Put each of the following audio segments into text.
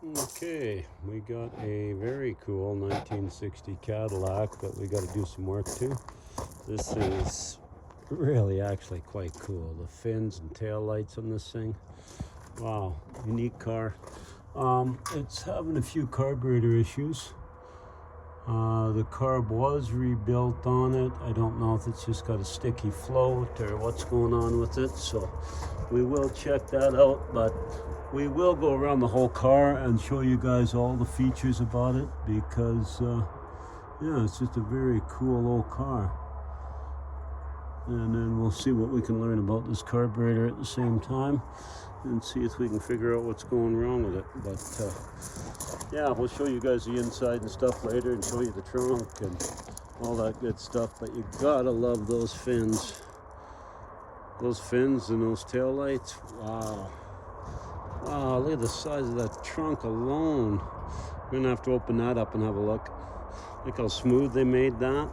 Okay, we got a very cool 1960 Cadillac that we got to do some work to. This is really actually quite cool. The fins and tail lights on this thing. Wow, unique car. It's having a few carburetor issues. The carb was rebuilt on it. I don't know if it's just got a sticky float or what's going on with it, so we will check that out, but we will go around the whole car and show you guys all the features about it because yeah, it's just a very cool old car. And then we'll see what we can learn about this carburetor at the same time and see if we can figure out what's going wrong with it. But yeah, we'll show you guys the inside and stuff later and show you the trunk and all that good stuff. But you gotta love those fins. Those fins and those tail lights. Wow. Wow, look at the size of that trunk alone. We're gonna have to open that up and have a look. Look how smooth they made that.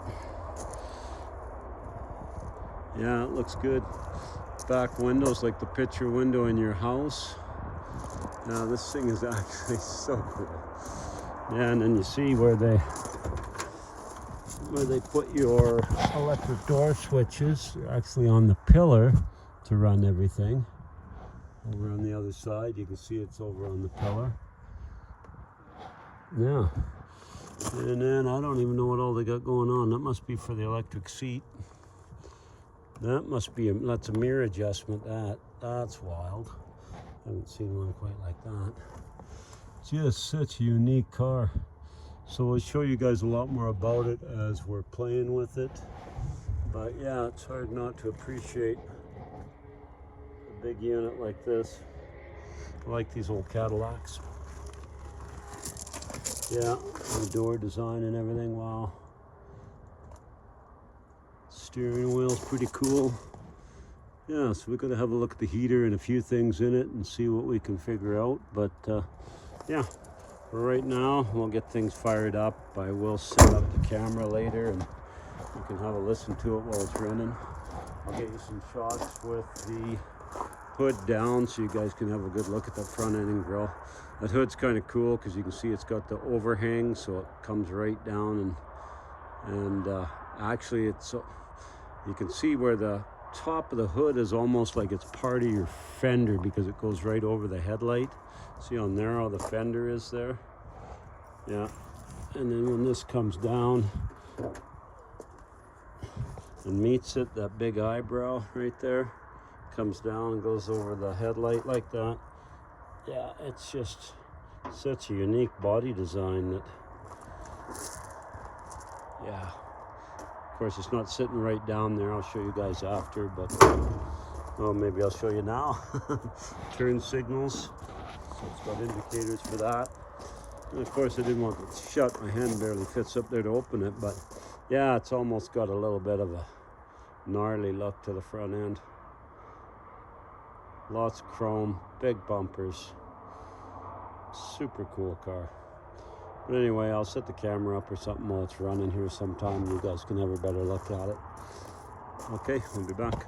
Yeah, it looks good. Back windows like the picture window in your house. Now this thing is actually so cool. Yeah, and then you see where they put your electric door switches. They're actually on the pillar to run everything. Over on the other side, you can see it's over on the pillar. Yeah. And then I don't even know what all they got going on. That must be for the electric seat. That must be that's a mirror adjustment. That's wild. I haven't seen one quite like that. Just such a unique car. So we'll show you guys a lot more about it as we're playing with it. But yeah, it's hard not to appreciate a big unit like this. I like these old Cadillacs. Yeah, the door design and everything, wow. Steering wheel's pretty cool. Yeah, so we're gonna have a look at the heater and a few things in it and see what we can figure out. But yeah, for right now, we'll get things fired up. I will set up the camera later and you can have a listen to it while it's running. I'll get you some shots with the hood down so you guys can have a good look at that front end and grill. That hood's kind of cool because you can see it's got the overhang, so it comes right down and actually it's you can see where the top of the hood is almost like it's part of your fender because it goes right over the headlight. See how narrow the fender is there? Yeah. And then when this comes down and meets it, that big eyebrow right there comes down and goes over the headlight like that. Yeah, it's just such a unique body design that, yeah. Of course, it's not sitting right down there. I'll show you guys after, but well, maybe I'll show you now. Turn signals. So it's got indicators for that. And of course, I didn't want it shut. My hand barely fits up there to open it, but yeah, it's almost got a little bit of a gnarly look to the front end. Lots of chrome, big bumpers. Super cool car. But anyway, I'll set the camera up or something while it's running here sometime. You guys can have a better look at it. Okay, we'll be back.